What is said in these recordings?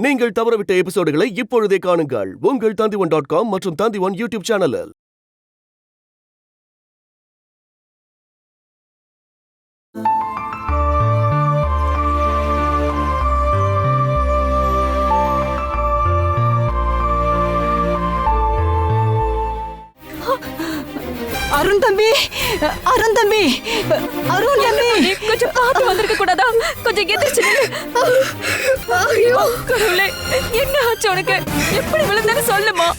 நீங்கள் தவறவிட்ட எபிசோடுகளை இப்பொழுதே காணுங்கள் உங்கள் Tandivan.com மற்றும் Tandivan யூடியூப் சேனலில். அருண் தம்பி, அருண் தம்பி, அருண் தம்பி, கொஞ்சம் பார்த்து வந்திருக்க கூடாதா? கொஞ்சம் எதிர்த்து ஐயோ கடவுளே, என்ன ஆச்சு உனக்கு? எப்படி விழுந்தான்னு சொல்லுமா?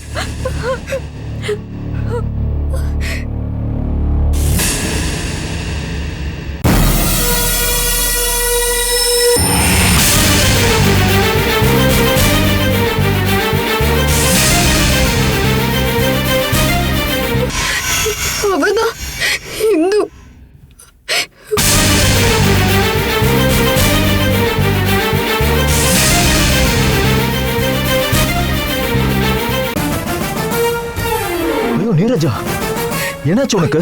அவதான் இந்து. ஐயோ நீரஜா, என்னாச்சு உனக்கு?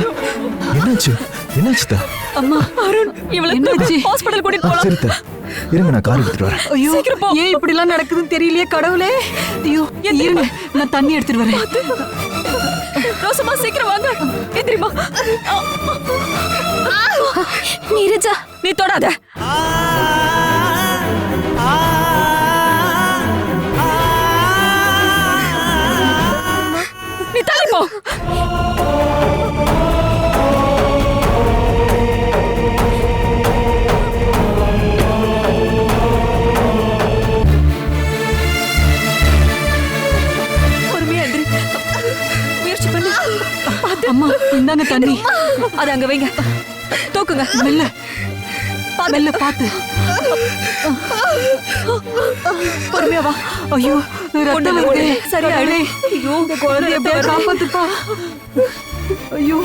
என்னாச்சு? அம்மா அருண், இவளை ஹாஸ்பிடல் கூட்டிட்டு போலாம். சரி இருங்க, நான் கார் எடுத்துட்டு வரேன். ஐயோ ஏன் இப்படி எல்லாம் நடக்குதுன்னு தெரியலையே கடவுளே. ஐயோ இருங்க, நான் தண்ணி எடுத்துட்டு வரேன். ரோசம்மா சீக்கிரம் வாங்க, எந்திரிமா. நீரஜா, நீ தொடாத. நீ தள்ளி போ. அம்மா இந்தாங்க தண்ணி. அது அங்க வைங்க, தூக்குங்க. மெல்ல மெல்ல பாத்து. பொறுமையா வா. ஐயோ ரத்தம் வருதே. சரியாயிடு. ஐயோ இந்த குழந்தைய எப்படியா காப்பாத்துப்பா. ஐயோ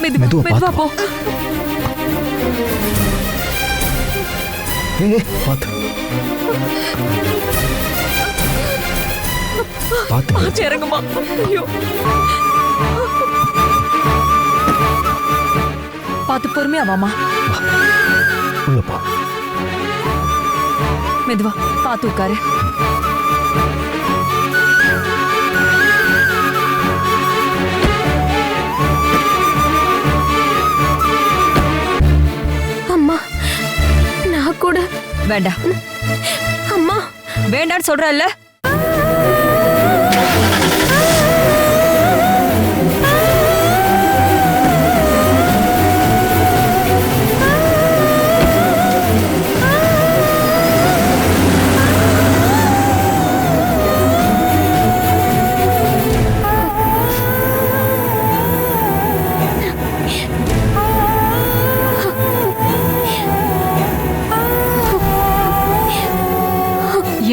மெதுவா போ. பாத்து இறங்குமா. ஐயோ பாத்து, பொறுமையா வாமா. உள்ளப்பா. மெதுவா பாத்து உட்காரு. அம்மா நான் கூட வேண்டாம். அம்மா வேண்டான்னு சொல்றல்ல.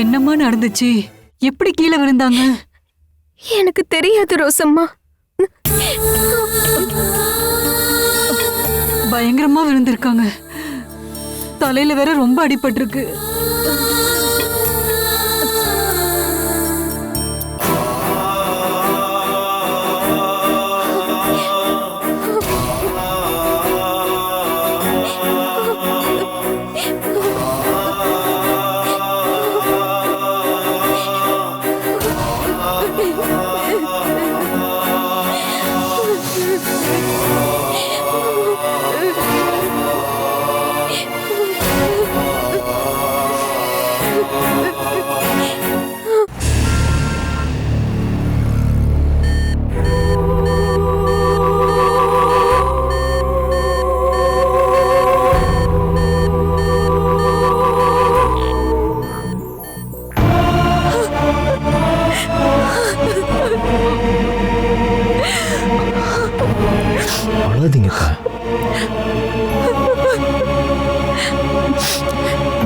என்னம்மா நடந்துச்சு? எப்படி கீழே விழுந்தாங்க? எனக்கு தெரியாது ரோசம்மா. பயங்கரமா விழுந்திருக்காங்க. தலையில வேற ரொம்ப அடிபட்டிருக்கு.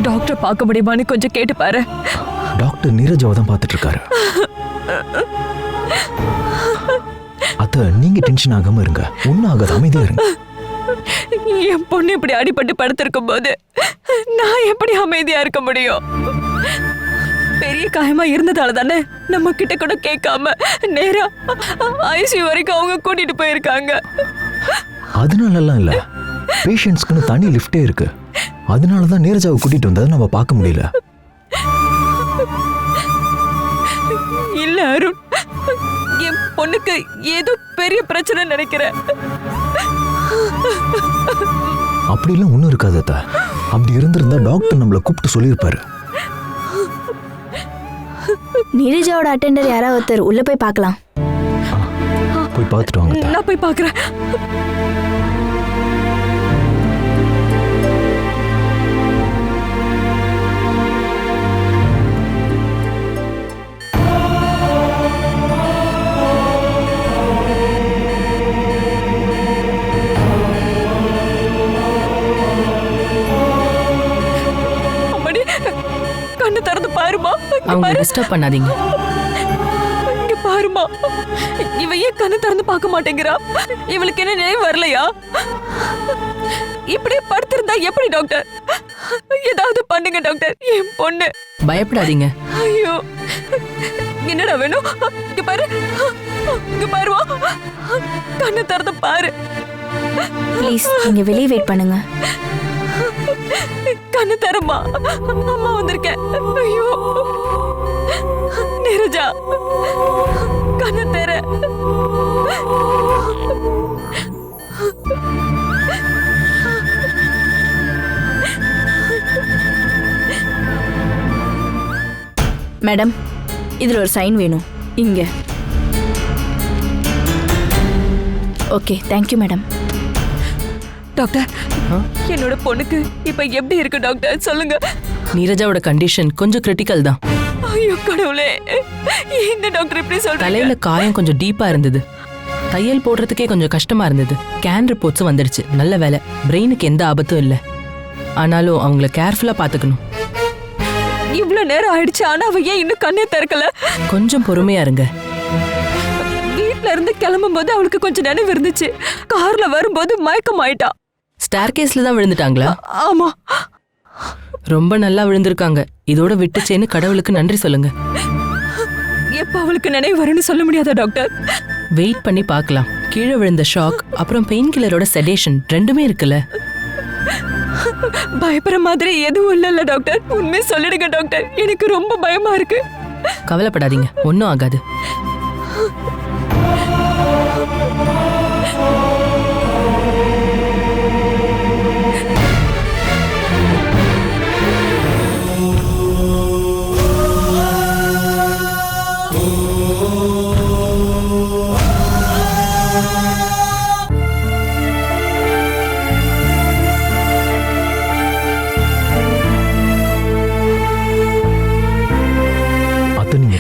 டாக்டர் பார்க்க முடியுமான்னு கொஞ்சம் கேட்டு பாரு. டாக்டர் நீரஜாவை தான் பார்த்துட்டு இருக்காரு. அத்த நீங்க டென்ஷன் ஆகாம இருங்க, ஒன்னும் ஆகாத, அமைதியா இருங்க. என் பொண்ணு இப்படி அடிபட்டு படுத்திருக்கும் போது நான் எப்படி அமைதியா இருக்க முடியும்? பெரிய காயமா இருந்ததால தானே நம்ம கிட்ட கூட கேட்காம நேரா ஐசியூ வரைக்கும் அவங்க கூட்டிட்டு போயிருக்காங்க. அதனாலலாம் இல்ல, பேஷண்ட்ஸ்க்குன்னு தனி லிஃப்டே இருக்கு. அதனாலதான் நீரஜாவை கூட்டிட்டு வந்ததை நம்ம பார்க்க முடியல. இல்ல அருண், என் பொண்ணுக்கு ஏதோ பெரிய பிரச்சனை நினைக்கிறேன். அப்படிலாம் ஒண்ணும் இருக்காது அத்தை. அப்படி இருந்திருந்தா டாக்டர் நம்மளை கூப்பிட்டு சொல்லியிருப்பாரு. நீரஜாவோட அட்டெண்டர் யாராவது ஒருத்தர் உள்ள போய் பார்க்கலாம். போய் பார்த்துட்டு வாங்க அத்தை. நான் போய் பார்க்கறேன். அம்மாடி, கண்ணு திறந்து பாருமா. இங்க அவங்க பாரு. டிஸ்டர்ப் பண்ணாதீங்க. இங்க பாருமா, இவ ஏன் கண்ணு திறந்து பார்க்க மாட்டேங்கிறா? இவளுக்கு என்ன நினைவு வரலையா? இப்படியே படுத்திருந்தா எப்படி டாக்டர்? ஏதாவது பண்ணுங்க டாக்டர், என் பொண்ணு. பயப்படாதீங்க. ஐயோ, என்னடா வேணும்? இங்க பாரு, இங்க பாருவா, கண்ணு திறந்து பாரு. ப்ளீஸ் நீங்க வெளியே வெயிட் பண்ணுங்க. கண்ணு தரமா, அம்மா வந்திருக்கேன். ஐயோ நீரஜா, கண்ணு தர. மேடம், இதுல ஒரு சைன் வேணும். இங்க. Okay, thank you madam. டாக்டர், என்னோட பொண்ணுக்கு இப்ப எப்படி இருக்கு டாக்டர்? சொல்லுங்க. நீரஜாவோட கண்டிஷன் கொஞ்சம் கிரிட்டிக்கல் தான். ஐயோ கடவுளே, என்ன டாக்டர் இப்படி சொல்றீங்க? தலையில காயம் கொஞ்சம் டீப்பா இருந்தது. தையல் போடுறதுக்கே கொஞ்சம் கஷ்டமா இருந்தது. ஸ்கேன் ரிப்போர்ட்ஸும் வந்துடுச்சு. நல்ல வேலை, பிரெயினுக்கு எந்த ஆபத்தும் இல்லை. ஆனாலும் அவங்கள கேர்ஃபுல்லா பாத்துக்கணும். இவ்வளவு நேரம் ஆயிடுச்சு, ஆனா அவ ஏன் இன்னும் கண்ணே திறக்கல? கொஞ்சம் பொறுமையா இருங்க. வீட்ல இருந்து கிளம்பும் போது அவளுக்கு கொஞ்சம் நினைவு இருந்துச்சு. கார்ல வரும்போது மயக்கம் ஆயிட்டா. ஸ்டார் கேஸ்ல தான் விழுந்துட்டாங்களா? ஆமா. ரொம்ப நல்லா விழுந்திருக்காங்க. இதோட விட்டுச்சேன்னு கடவுளுக்கு நன்றி சொல்லுங்க. எப்ப அவளுக்கு நினைவு வரும்னு சொல்ல முடியாதா டாக்டர்? வெயிட் பண்ணி பார்க்கலாம். கீழே விழுந்த ஷாக் அப்புறம் பெயின் கில்லரோட செடேஷன் ரெண்டுமே இருக்குல்ல. பயப்படுற மாதிரி எதுவும் இல்ல டாக்டர். உண்மையை சொல்லிடுங்க டாக்டர், எனக்கு ரொம்ப பயமா இருக்கு. கவலைப்படாதீங்க, ஒன்னும் ஆகாது.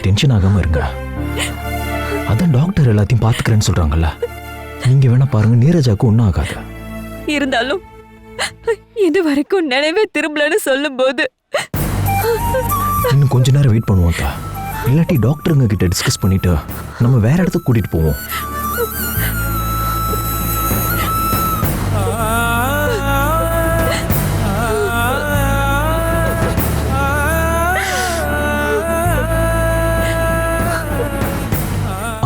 டென்ஷன் ஆகாம இருங்க. அதான் டாக்டர் எல்லாத்தையும் பாத்துக்கிறேன்னு சொல்றாங்கல்ல. நீங்க வேணா பாருங்க, நீரஜாக்கு ஒன்னும் ஆகாது. இருந்தாலும் இது வரைக்கும் நினைவே திரும்பலன்னு சொல்லும் போது இன்னும் கொஞ்ச நேரம் வெயிட் பண்ணுவோம். இல்லாட்டி டாக்டருங்க கிட்ட டிஸ்கஸ் பண்ணிட்டு நம்ம வேற இடத்துக்கு கூட்டிட்டு போவோம்.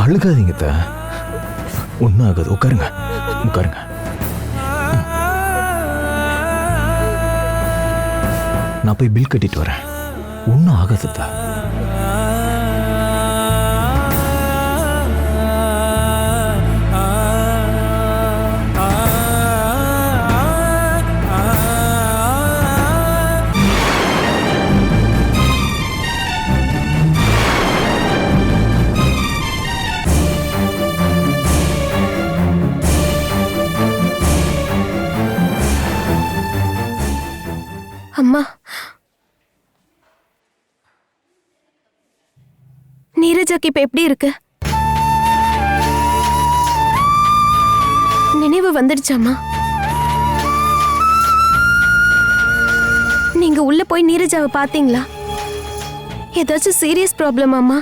அழுகாதீங்க, ஒன்னும் ஆகாது. உட்காருங்க, உட்காருங்க. நான் போய் பில் கட்டிட்டு வரேன். ஒன்னும் ஆகாது. அம்மா, நீரஜாக்கு இப்ப எப்படி இருக்கு? நினைவு வந்துடுச்சாம்மா? நீங்க உள்ள போய் நீரஜாவை பாத்தீங்களா? ஏதாச்சும் சீரியஸ் ப்ராப்ளமாம்மா?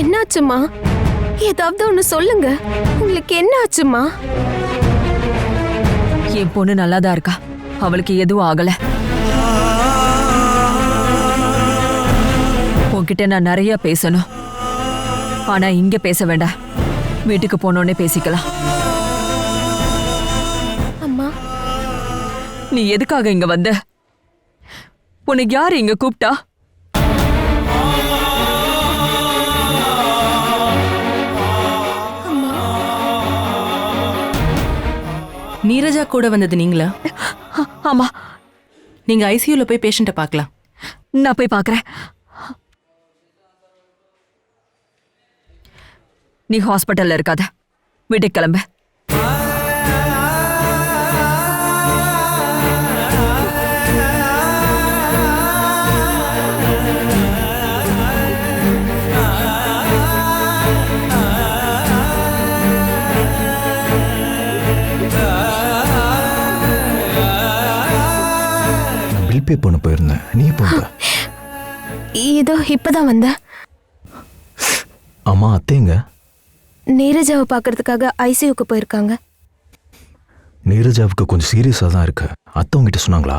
என்னாச்சு? என்னாச்சுமா? ஏதாவது ஒண்ணு சொல்லுங்க. உங்களுக்கு என்ன ஆச்சுமா? என் பொண்ணு நல்லாதான் இருக்கா, அவளுக்கு எதுவும் ஆகல. உன்கிட்ட நான் நிறைய பேசணும், ஆனா இங்க பேச வேண்டாம். வீட்டுக்கு போனோடனே பேசிக்கலாம். அம்மா, நீ எதுக்காக இங்க வந்த? உனக்கு யாரு இங்க கூப்பிட்டா? நீரஜா கூட வந்தது நீங்களா? ஆமா, நீங்க ஐசியூல போய் பேஷண்ட்டை பார்க்கலாம். நான் போய் பார்க்கறேன். நீ ஹாஸ்பிட்டல்ல இருக்காத, வீட்டுக்கு கிளம்பு. நான் பில் பே பண்ண போயிருந்தேன், நீ போங்க. இதோ இப்பதான் வந்த. அம்மா அத்தைங்க? நீரஜாவை பார்க்கறதுக்காக ஐசியூக்கு போயிருக்காங்க. நீரஜாவுக்கு கொஞ்சம் சீரியஸாக தான் இருக்கு. அத்தை உங்ககிட்ட சொன்னாங்களா?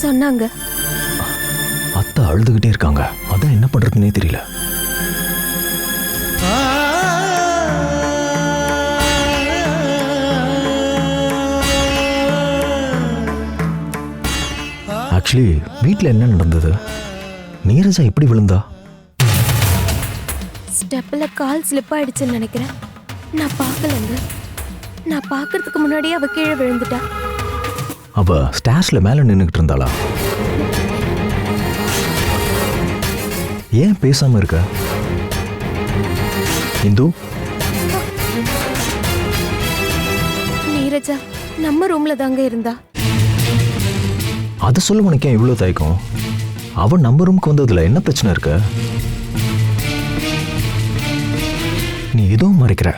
சொன்னாங்க. அத்தை அழுதுகிட்டே இருக்காங்க, அதான் என்ன பண்றதுன்னே தெரியல. ஆக்சுவலி வீட்டில் என்ன நடந்தது? நீரஜா எப்படி விழுந்தா? ஸ்டெப்ல கால் ஸ்லிப் ஆயிடுச்சுன்னு நினைக்கிறேன். நான் பார்க்கலங்க. நான் பார்க்கறதுக்கு முன்னாடியே அவ கீழே விழுந்துட்டா. அவ ஸ்டேர்ஸ்ல மேல நின்னுகிட்டு இருந்தாளா? ஏன் பேசாம இருக்க இந்து? நீரஜா நம்ம ரூம்ல தாங்க இருந்தா. அதை சொல்ல உனக்கு ஏன் இவ்வளவு தயக்கம்? அவன் நம்ம ரூமுக்கு வந்ததுல என்ன பிரச்சனை இருக்கு? நீ எதுவும் மறைக்கிற,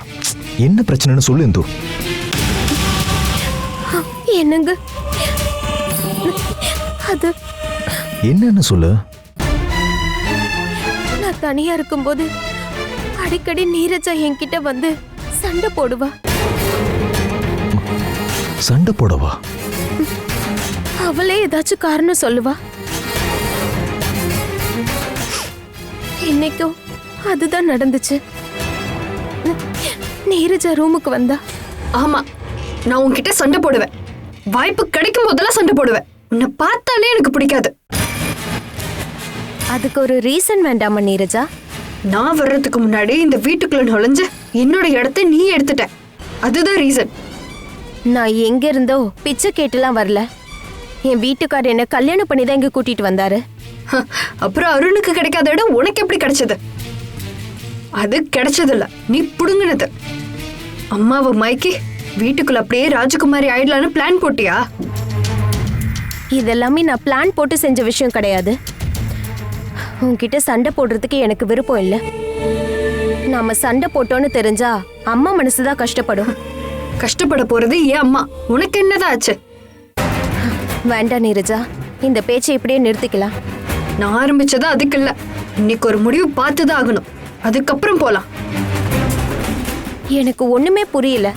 என்ன பிரச்சனைன்னு சொல்லு இந்து. என்னங்க அது? என்னன்னு சொல்லு. நான் தனியா இருக்கும்போது அடிக்கடி நீரஜா என்கிட்ட வந்து சண்டை போடுவா. சண்டை போடவா? அவளே ஏதாச்சும் காரணம் சொல்லுவா. இன்னைக்கும் அதுதான் நடந்துச்சு. நீரஜா ரூமுக்கு வந்தா. ஆமா, நான் உன்கிட்ட சண்டை போடுவேன். வாய்ப்பு கிடைக்கும் போதெல்லாம் சண்டை போடுவேன். உன்னை பார்த்தாலே எனக்கு பிடிக்காது. அதுக்கு ஒரு ரீசன் வேண்டாமா நீரஜா? நான் வர்றதுக்கு முன்னாடி இந்த வீட்டுக்குள்ள நுழைஞ்சு என்னோட இடத்தை நீ எடுத்துட்ட, அதுதான் ரீசன். நான் எங்க இருந்தோ பிச்சை கேட்டுலாம் வரல. என் வீட்டுக்காரர் என்ன கல்யாணம் பண்ணி தான் இங்க கூட்டிட்டு வந்தாரு. அப்புறம் அருணுக்கு கிடைக்காத இடம் உனக்கு எப்படி கிடைச்சது? அது கிடைச்சதில்ல, நீ புடுங்கினது. அம்மாவை மயக்கி வீட்டுக்குள்ள அப்படியே ராஜகுமாரி ஆயிடலான்னு பிளான் போட்டியா? இதெல்லாமே நான் பிளான் போட்டு செஞ்ச விஷயம் கிடையாது. உன்கிட்ட சண்டை போடுறதுக்கு எனக்கு விருப்பம் இல்லை. நாம சண்டை போட்டோன்னு தெரிஞ்சா அம்மா மனசுதான் கஷ்டப்படும். கஷ்டப்பட போறது ஏன் அம்மா, உனக்கு என்னதான் ஆச்சு? வேண்டாம் நீரஜா, இந்த பேச்சை இப்படியே நிறுத்திக்கலாம். நான் ஆரம்பிச்சது அதுக்கு இல்ல. இன்னைக்கு ஒரு முடிவு பார்த்துதான் ஆகணும், அதுக்கப்புறம் போலாம். எனக்கு ஒண்ணுமே புரியல.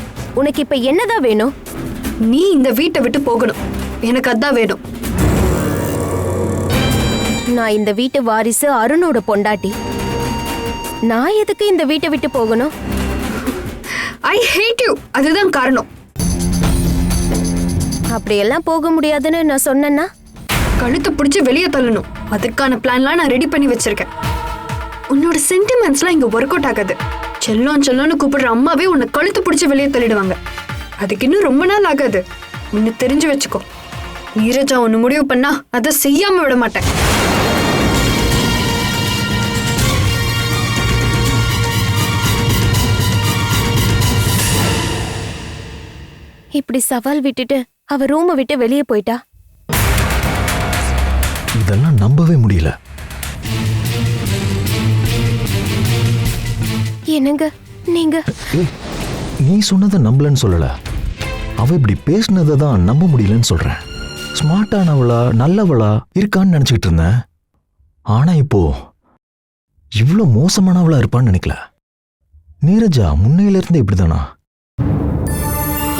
உனக்கு இப்ப என்னதான் வேணும்? நீ இந்த வீட்டை விட்டு போகணும், எனக்கு அதான் வேணும். நான் இந்த வீட்டு வாரிசு, அருணோட பொண்டாட்டி. நான் எதுக்கு இந்த வீட்டை விட்டு போகணும்? ஐ ஹேட் யூ, அதுதான் காரணம். அப்படியெல்லாம் போக முடியாதுன்னு நான் சொன்னேன்னா கழுத்தை பிடிச்சி வெளியே தள்ளணும். அதுக்கான பிளான்லாம் நான் ரெடி பண்ணி வச்சிருக்கேன். உன்னோட சென்டிமெண்ட்ஸ்லாம் இங்க ஒர்க் அவுட் ஆகாது. செல்லம் செல்லம்னு கூப்பிடுற அம்மாவே உன்னை கழுத்து பிடிச்சி வெளியே தள்ளிடுவாங்க. அதுக்கு இன்னும் ரொம்ப நாள் ஆகாது. ஒன்னு தெரிஞ்சு வச்சுக்கோ, நீரஜா ஒன்னு முடிவு பண்ணா அதை செய்யாம விட மாட்டேன். இப்படி சவால் விட்டுட்டு அவ ரூமை விட்டு வெளியே போயிட்டா. இதெல்லாம் நம்பவே முடியல. என்னங்க நீங்க? ஏய், நீ சொன்னதை நம்பலன்னு சொல்லல, அவ இப்படி பேசினதை தான் நம்ப முடியலன்னு சொல்றேன். ஸ்மார்ட்டானவளா நல்லவளா இருக்கான்னு நினைச்சுக்கிட்டு இருந்தேன். ஆனா இப்போ இவ்வளோ மோசமானவளா இருப்பான்னு நினைக்கல. நீரஜா முன்னையில இருந்து இப்படிதானா?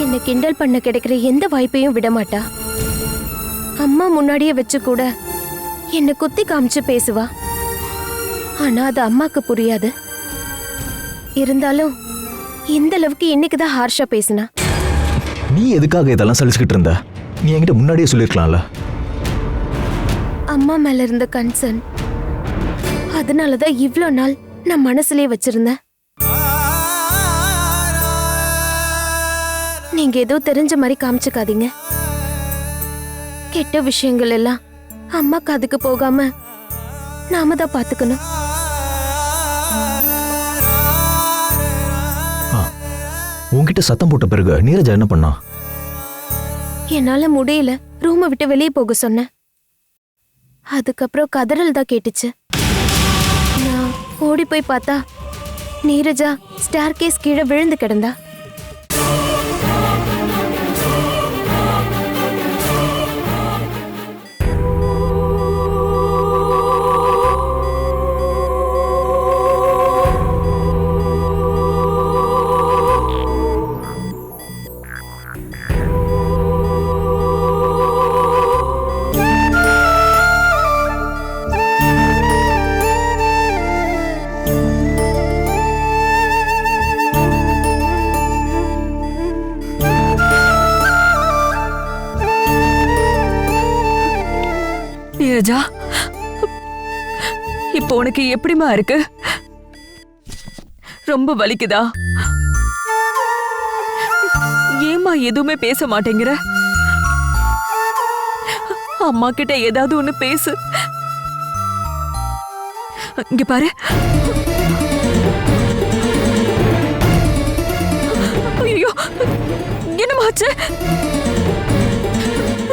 என்ன கிண்டல் பண்ண கிடைக்கிற எந்த வாய்ப்பையும் விட மாட்டா. அம்மா முன்னாடியே வச்சு கூட என்ன குத்தி காமிச்சு பேசுவா. ஆனா அது அம்மாக்கு புரியாது. இருந்தாலும் இந்த அளவுக்கு இன்னைக்குதான் ஹார்ஷா பேசினா. நீ எதுக்காக இதெல்லாம் சலிச்சுக்கிட்டு இருந்த? நீ என்கிட்ட முன்னாடியே சொல்லிருக்கலாம்ல. அம்மா மேல இருந்த கன்சர்ன், அதனாலதான் இவ்ளோ நாள் நான் மனசுலயே வச்சிருந்தேன். நீங்க ஏதோ தெரிஞ்ச மாதிரி காமிச்சுக்காதீங்க. கெட்ட விஷயங்கள் எல்லாம் அம்மா காதுக்கு போகாம நாம தான் பாத்துக்கணும். உன்கிட்ட சத்தம் போட்ட பிறகு நீரஜா என்ன பண்ணா? என்னால முடியல, ரூமை விட்டு வெளியே போக சொன்னேன். அதுக்கப்புறம் கதறல் தான் கேட்டுச்சு. நான் ஓடி போய் பார்த்தா நீரஜா ஸ்டார் கேஸ் கீழே விழுந்து கிடந்தா. நீரஜா, இப்போ உனக்கு எப்படிமா இருக்கு? ரொம்ப வலிக்குதா? ஏமா எதுவுமே பேச மாட்டேங்கிற? அம்மா கிட்ட ஏதாவது ஒண்ணு பேசு. இங்க பாரு. ஐயோ, என்னமாச்சு?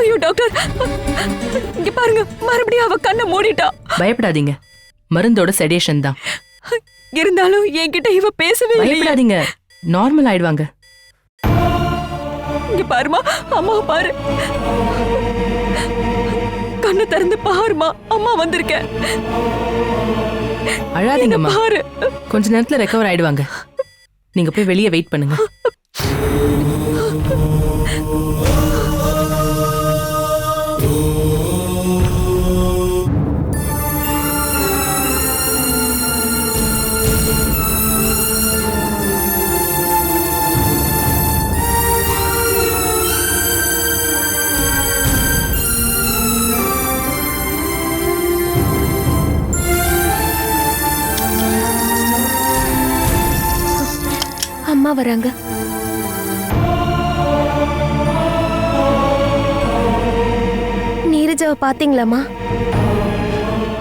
ஐயோ டாக்டர், இங்க பாருங்க, மறுபடியும் அவ கண்ணை மூடிட்டா. பயப்படாதீங்க, மருந்தோட செடேஷன் தான். இருந்தாலும் என்கிட்ட இவ பேசவே இல்லை. பயப்படாதீங்க, நார்மல் ஆயிடுவாங்க. இங்க பாருமா, அம்மா பாரு, கண்ணை திறந்து பாருமா, அம்மா வந்திருக்க. அழாதீங்கம்மா, பாரு, கொஞ்ச நேரத்துல ரெக்கவர் ஆயிடுவாங்க. நீங்க போய் வெளியே வெயிட் பண்ணுங்க. அம்மா வராங்க. நீரஜாவை பாத்தீங்களாமா?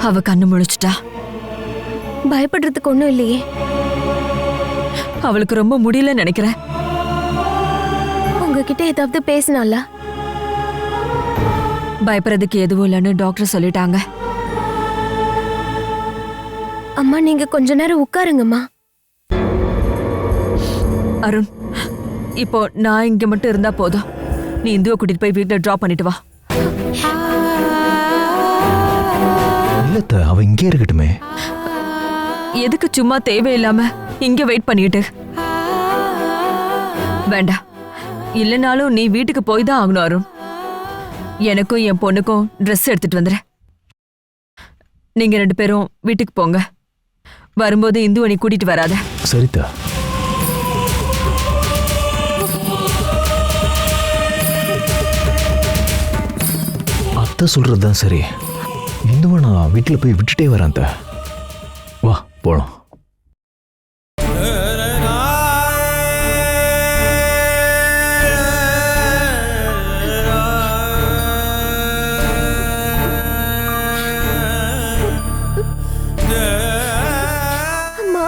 அவ கண்ணு முழிச்சிட்டா. பயப்படுறதுக்கு ஒண்ணும் இல்லையே. அவளுக்கு ரொம்ப முடியலன்னு நினைக்கிறேன். உங்ககிட்ட ஏதாவது பேசினாலா? பயப்படுறதுக்கு எதுவும் இல்லைன்னு டாக்டர் சொல்லிட்டாங்க. அம்மா, நீங்க கொஞ்ச நேரம் உட்காருங்கம்மா. அருண், இப்போ நான் இங்க மட்டும் இருந்தா போதும். நீ இந்துவை கூட்டிட்டு போய் வீட்டுல டிராப் பண்ணிட்டு வா. இல்லத்த, அவ இங்கே இருக்கட்டுமே. எதுக்கு சும்மா தேவையில்லாம இங்க வெயிட் பண்ணிட்டு? வேண்டாம், இல்லைனாலும் நீ வீட்டுக்கு போய் தான் ஆகணும் அருண். எனக்கும் என் பொண்ணுக்கும் ட்ரெஸ் எடுத்துட்டு வந்துடுறேன். நீங்க 2 பேரும் வீட்டுக்கு போங்க. வரும்போது இந்துவை நீ கூட்டிட்டு வராத. சரிதா. அத்தை சொல்றதுதான் சரி. இந்துவை நான் வீட்டில் போய் விட்டுட்டே வரேன். அத்தை, வா போலாம். அம்மா,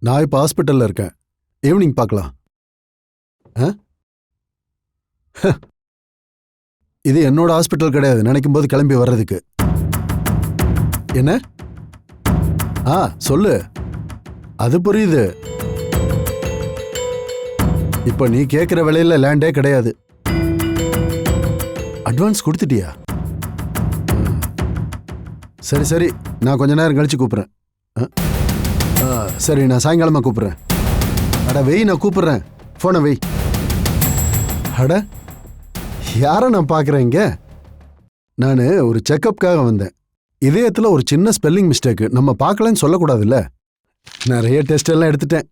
நான் இப்போ ஹாஸ்பிட்டல்ல இருக்கேன். ஈவினிங் பார்க்கலாம். ஆ? இது என்னோட ஹாஸ்பிட்டல் கிடையாது, நினைக்கும் போது கிளம்பி வர்றதுக்கு. என்ன? ஆ சொல்லு. அது புரியுது. இப்போ நீ கேட்குற விலையில லேண்டே கிடையாது. அட்வான்ஸ் கொடுத்துட்டியா? சரி சரி, நான் கொஞ்ச நேரம் கழிச்சு கூப்பிட்றேன். சரி, நான் சாயங்காலமா கூப்பிட்றேன். அட வெய், நான் கூப்பிட்றேன். ஃபோனை வெய். அட யாரை நான் பார்க்குறேன் இங்கே? நான் ஒரு செக்கப்புக்காக வந்தேன். இதயத்தில் ஒரு சின்ன ஸ்பெல்லிங் மிஸ்டேக்கு, நம்ம பார்க்கலன்னு சொல்லக்கூடாதுல்ல. நிறைய டெஸ்ட் எல்லாம் எடுத்துட்டேன்.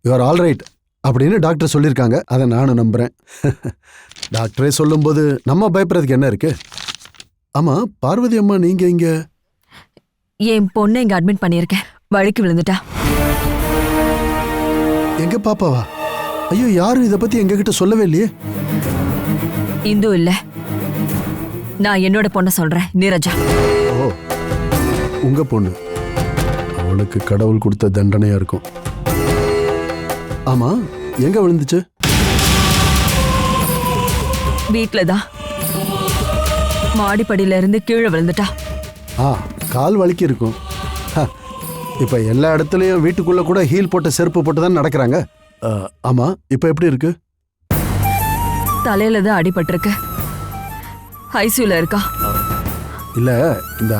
யூஆர் ஆல் ரைட் அப்படின்னு டாக்டர் சொல்லியிருக்காங்க. அதை நானும் நம்புகிறேன். டாக்டரே சொல்லும்போது நம்ம பயப்படுறதுக்கு என்ன இருக்கு? ஆமாம் பார்வதி அம்மா, நீங்கள் இங்கே? என் பொண்ணை இங்க அட்மிட் பண்ணியிருக்கேன். வழுக்கி விழுந்துட்டா. எங்க பாப்பாவா? ஐயோ, யாரும் இதை பற்றி எங்ககிட்ட சொல்லவே இல்லையே. இந்து இல்ல, நான் என்னோட பொண்ணை சொல்றேன், நீரஜா. ஓ, உங்க பொண்ணு. அவளுக்கு கடவுள் கொடுத்த தண்டனையா இருக்கும். ஆமா, எங்க விழுந்துச்சு? வீட்டுலதான் மாடிப்படியில இருந்து கீழே விழுந்துட்டா. ஆ, கால் வலிக்கு இருக்கும். இப்ப எல்லா இடத்துலயும் வீட்டுக்குள்ள கூட ஹீல் போட்ட செருப்பு போட்டு தான் நடக்கிறாங்க. ஆமா, இப்ப எப்படி இருக்கு? தலையில தான் அடிபட்டிருக்கு. ஐசியூல இருக்கா. இல்ல, இந்த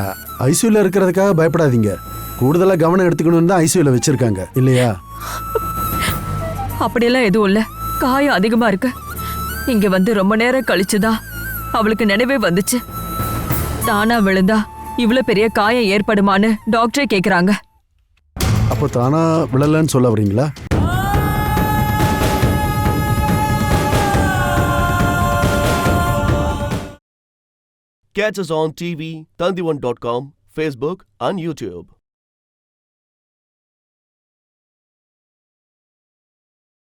ஐசியூல இருக்கிறதுக்காக பயப்படாதீங்க. கூடுதலா கவனம் எடுத்துக்கணும்னு தான் ஐசியூல வச்சிருக்காங்க இல்லையா? அப்படியெல்லாம் எதுவும் இல்ல, காயம் அதிகமா இருக்கு. இங்க வந்து ரொம்ப நேரம் கழிச்சுதான் அவளுக்கு நினைவே வந்துச்சு. தானா விழுந்தா இவ்வளவு பெரிய காயம் ஏற்படுமான்னு டாக்டரே கேக்குறாங்க. அப்போ தானா விழலன்னு சொல்ல வரீங்களா? Catch us on TV, Tandivan.com, Facebook and YouTube.